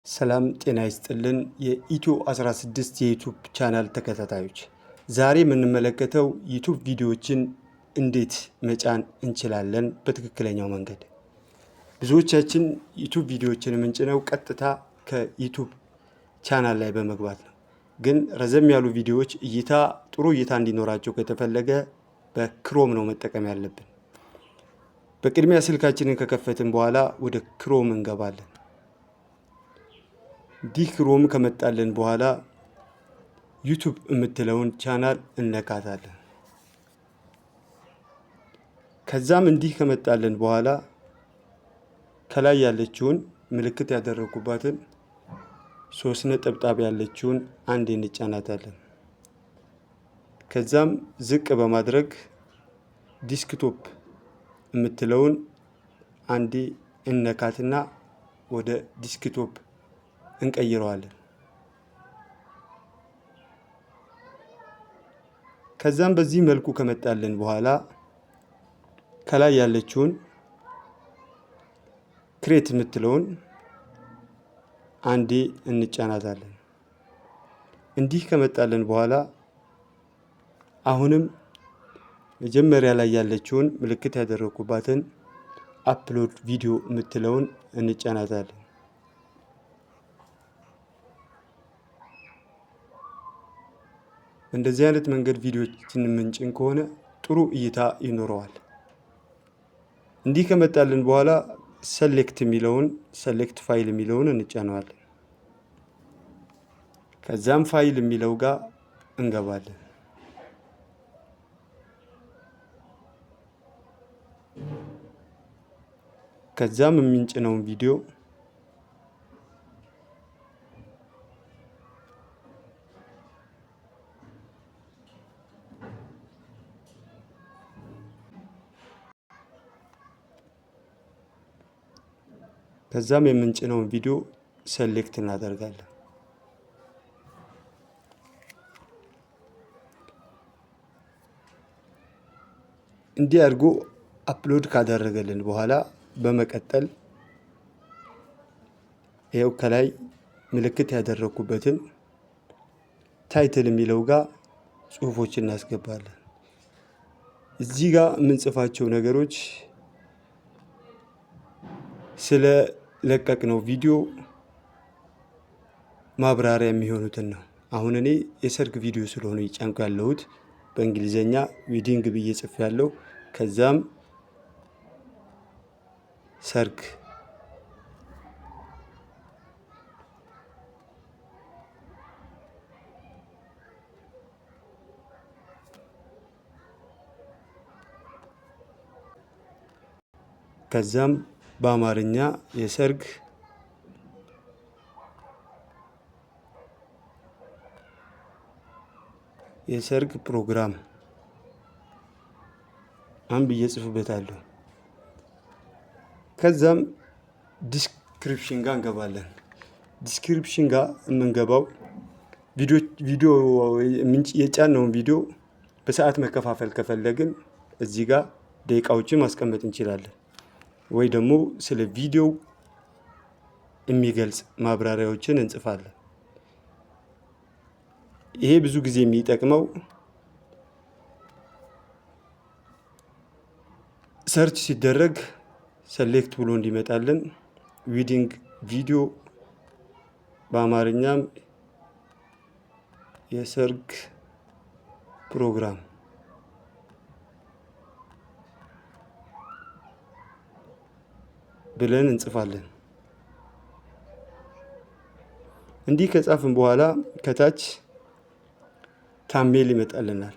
ሰላም ጤና ይስጥልን የኢትዮ 16 የዩቲዩብ ቻናል ተከታታዮች፣ ዛሬ የምንመለከተው ዩቲዩብ ቪዲዮዎችን እንዴት መጫን እንችላለን በትክክለኛው መንገድ። ብዙዎቻችን ዩቲዩብ ቪዲዮዎችን የምንጭነው ቀጥታ ከዩቲዩብ ቻናል ላይ በመግባት ነው። ግን ረዘም ያሉ ቪዲዮዎች ጥሩ እይታ እንዲኖራቸው ከተፈለገ በክሮም ነው መጠቀም ያለብን። በቅድሚያ ስልካችንን ከከፈትን በኋላ ወደ ክሮም እንገባለን። ክሮም ከመጣልን በኋላ ዩቲዩብ የምትለውን ቻናል እንነካታለን። ከዛም ከመጣልን በኋላ ከላይ ያለችውን ምልክት ያደረኩባትን 3 ነጠብጣብ ያለችውን አንዴ እንጫናታለን። ከዛም ዝቅ በማድረግ ዲስክቶፕ የምትለውን አንዴ እንነካትና ወደ ዲስክቶፕ እንቀይረዋለን። ከዛም በዚህ መልኩ ከመጣልን በኋላ ከላይ ያለችውን ክሬት የምትለውን አንዴ እንጫናታለን። ከመጣልን በኋላ አሁንም መጀመሪያ ላይ ያለችውን ምልክት ያደረኩባትን አፕሎድ ቪዲዮ የምትለውን እንጫናታለን። እንደዚህ አይነት መንገድ ቪዲዮዎችን የምንጭን ከሆነ ጥሩ እይታ ይኖረዋል። ከመጣልን በኋላ ሰሌክት ፋይል የሚለውን እንጫነዋለን። ከዛም ፋይል የሚለው ጋር እንገባለን። ከዛም የምንጭነውን ቪዲዮ ሰሌክት እናደርጋለን። አድርጎ አፕሎድ ካደረገልን በኋላ በመቀጠል ይሄው ከላይ ምልክት ያደረኩበትን ታይትል የሚለው ጋር ጽሁፎችን እናስገባለን። እዚህ ጋር የምንጽፋቸው ነገሮች ስለ ለቀቅነው ቪዲዮ ማብራሪያ የሚሆኑትን ነው። አሁን እኔ የሰርግ ቪዲዮ ስለሆነ እየጫንኩ ያለሁት በእንግሊዘኛ ዊዲንግ ብዬ ጽፌያለሁ። ከዛም ሰርግ ከዛም በአማርኛ የሰርግ ፕሮግራም ብዬ ጽፍበታለሁ። ከዛም ዲስክሪፕሽን ጋር እንገባለን። ዲስክሪፕሽን ጋር የምንገባው ቪዲዮ የጫነውን ቪዲዮ በሰዓት መከፋፈል ከፈለግን እዚህ ጋር ደቂቃዎችን ማስቀመጥ እንችላለን። ወይ ደግሞ ስለ ቪዲዮ የሚገልጽ ማብራሪያዎችን እንጽፋለን። ይሄ ብዙ ጊዜ የሚጠቅመው ሰርች ሲደረግ ሰሌክት ብሎ እንዲመጣልን ዊዲንግ ቪዲዮ በአማርኛም የሰርግ ፕሮግራም ብለን እንጽፋለን። ከጻፍን በኋላ ከታች ታምኔል ይመጣልናል።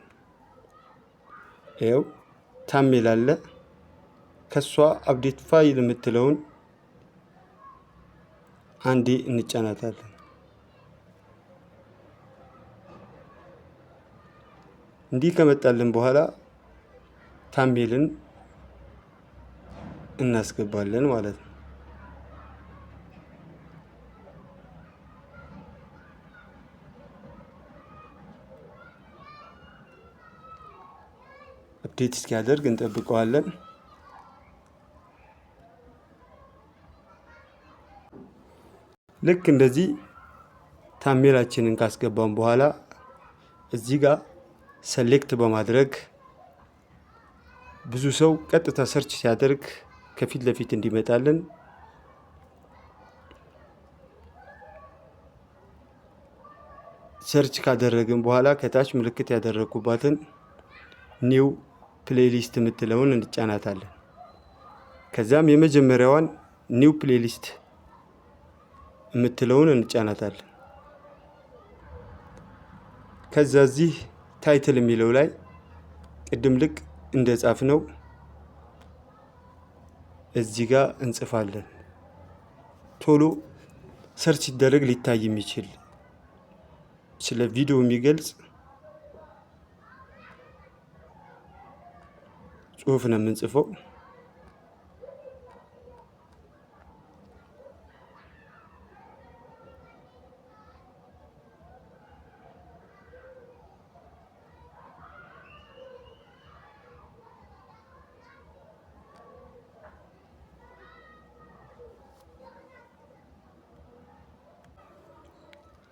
ይኸው ታምኔል አለ። ከሷ አፕዴት ፋይል የምትለውን አንዴ እንጫናታለን። ከመጣልን በኋላ ታምኔልን እናስገባለን ማለት ነው። አፕዴት እስኪያደርግ እንጠብቀዋለን። ልክ እንደዚህ ታምኔላችንን ካስገባን በኋላ እዚህ ጋር ሰሌክት በማድረግ ብዙ ሰው ቀጥታ ሰርች ሲያደርግ ከፊት ለፊት እንዲመጣልን ሰርች ካደረግን በኋላ ከታች ምልክት ያደረኩባትን ኒው ፕሌሊስት የምትለውን እንጫናታለን። ከዛም የመጀመሪያዋን ኒው ፕሌሊስት የምትለውን እንጫናታለን። ከዛ እዚህ ታይትል የሚለው ላይ ቅድም ልክ እንደጻፍነው እዚህ ጋር እንጽፋለን። ቶሎ ሰርች ሲደረግ ሊታይ የሚችል ስለ ቪዲዮ የሚገልጽ ጽሁፍ ነው የምንጽፈው።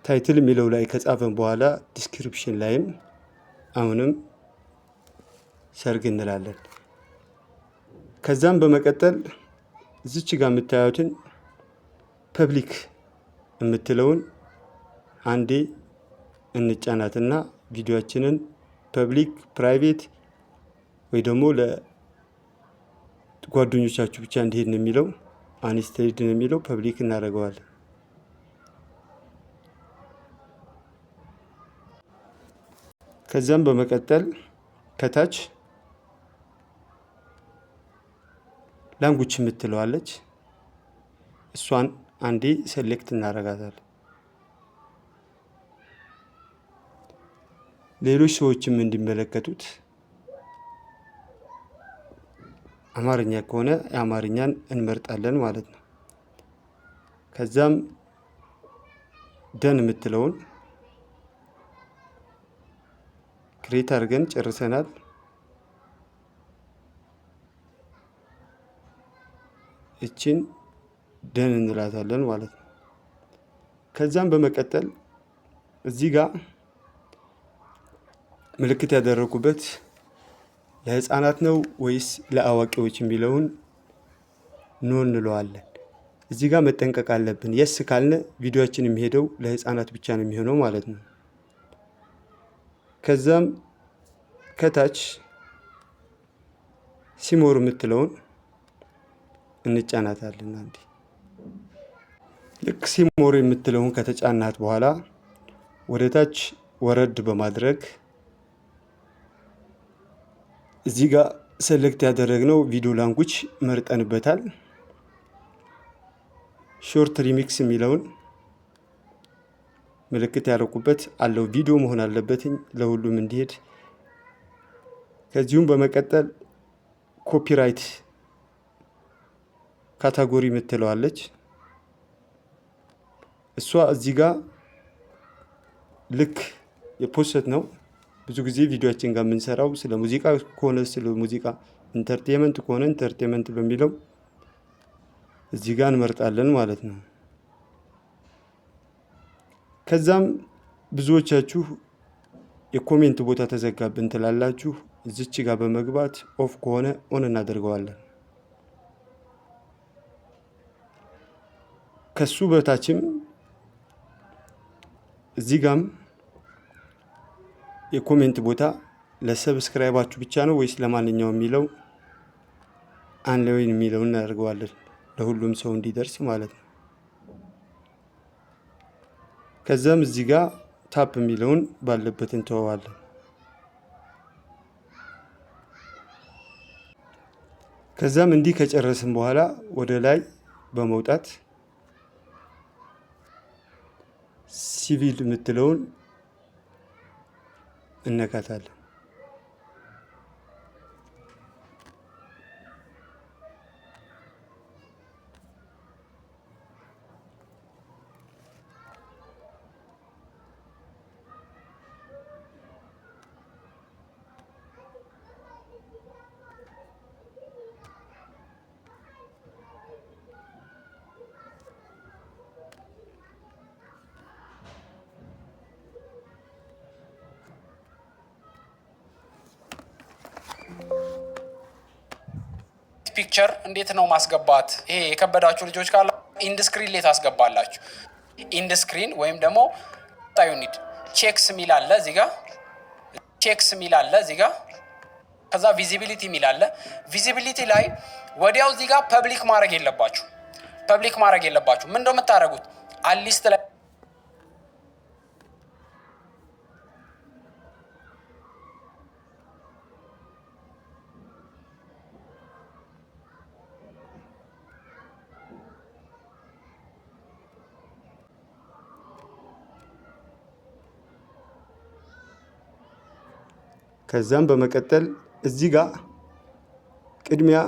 ታይትል የሚለው ላይ ከጻፈን በኋላ ዲስክሪፕሽን ላይም አሁንም ሰርግ እንላለን። ከዛም በመቀጠል እዚች ጋር የምታዩትን ፐብሊክ የምትለውን አንዴ እንጫናትና ቪዲዮአችንን ፐብሊክ፣ ፕራይቬት ወይ ደግሞ ለጓደኞቻችሁ ብቻ እንዲሄድ ነው የሚለው፣ አንስቴድ ነው የሚለው፣ ፐብሊክ እናደርገዋለን። ከዛም በመቀጠል ከታች ላንጉጅ የምትለዋለች እሷን አንዴ ሴሌክት እናደርጋታለን። ሌሎች ሰዎችም እንዲመለከቱት አማርኛ ከሆነ የአማርኛን እንመርጣለን ማለት ነው። ከዛም ደን የምትለውን ክሬት አድርገን ጨርሰናል። እችን ደን እንላታለን ማለት ነው። ከዛም በመቀጠል እዚህ ጋር ምልክት ያደረኩበት ለህፃናት ነው ወይስ ለአዋቂዎች የሚለውን ኖ እንለዋለን። እዚህ ጋር መጠንቀቅ አለብን። የስ ካልነ ቪዲዮአችን የሚሄደው ለህፃናት ብቻ ነው የሚሆነው ማለት ነው። ከዛም ከታች ሲሞር የምትለውን እንጫናታለን። አንዴ ልክ ሲሞር የምትለውን ከተጫናት በኋላ ወደ ታች ወረድ በማድረግ እዚህ ጋር ሴሌክት ያደረግነው ቪዲዮ ላንጉጅ መርጠንበታል። ሾርት ሪሚክስ የሚለውን ምልክት ያደረኩበት አለው። ቪዲዮ መሆን አለበትኝ ለሁሉም እንዲሄድ። ከዚሁም በመቀጠል ኮፒራይት ካታጎሪ የምትለዋለች እሷ እዚህ ጋር ልክ የፖስት ነው። ብዙ ጊዜ ቪዲዮአችን ጋር የምንሰራው ስለ ሙዚቃ ከሆነ ስለ ሙዚቃ፣ ኢንተርቴንመንት ከሆነ ኢንተርቴንመንት በሚለው እዚህ ጋር እንመርጣለን ማለት ነው። ከዛም ብዙዎቻችሁ የኮሜንት ቦታ ተዘጋብን ትላላችሁ። እዚች ጋር በመግባት ኦፍ ከሆነ ኦን እናደርገዋለን። ከሱ በታችም እዚህ ጋም የኮሜንት ቦታ ለሰብስክራይባችሁ ብቻ ነው ወይስ ለማንኛውም የሚለው አንለወይን የሚለውን እናደርገዋለን፣ ለሁሉም ሰው እንዲደርስ ማለት ነው። ከዛም እዚህ ጋር ታፕ የሚለውን ባለበት እንተዋዋለን። ከዛም እንዲህ ከጨረስን በኋላ ወደ ላይ በመውጣት ሲቪል የምትለውን እነካታለን። ፒክቸር እንዴት ነው ማስገባት? ይሄ የከበዳችሁ ልጆች ካላ ኢንድ ስክሪን ላይ ታስገባላችሁ። ኢንድ ስክሪን ወይም ደግሞ ዩኒት ቼክስ ሚል አለ እዚህ ጋር፣ ቼክስ ሚል አለ እዚህ ጋር። ከዛ ቪዚቢሊቲ ሚል አለ። ቪዚቢሊቲ ላይ ወዲያው እዚህ ጋር ፐብሊክ ማድረግ የለባችሁ። ምን እንደው የምታደርጉት አሊስት ላይ ከዛም በመቀጠል እዚህ ጋር ቅድሚያ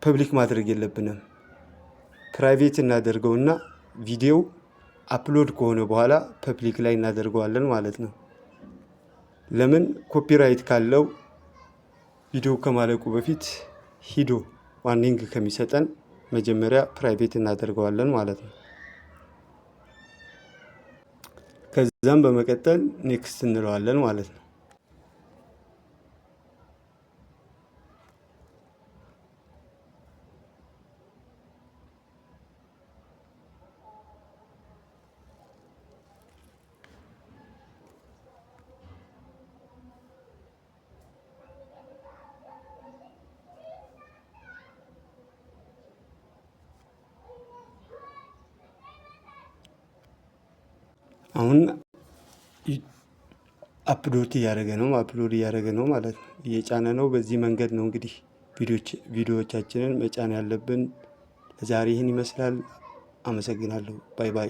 ፐብሊክ ማድረግ የለብንም። ፕራይቬት እናደርገውና ቪዲዮ አፕሎድ ከሆነ በኋላ ፐብሊክ ላይ እናደርገዋለን ማለት ነው። ለምን ኮፒራይት ካለው ቪዲዮ ከማለቁ በፊት ሂዶ ዋርኒንግ ከሚሰጠን መጀመሪያ ፕራይቬት እናደርገዋለን ማለት ነው። ከዛም በመቀጠል ኔክስት እንለዋለን ማለት ነው። አሁን አፕሎድ እያደረገ ነው ማለት ነው። እየጫነ ነው። በዚህ መንገድ ነው እንግዲህ ቪዲዮዎቻችንን መጫን ያለብን። ለዛሬ ይህን ይመስላል። አመሰግናለሁ። ባይ ባይ።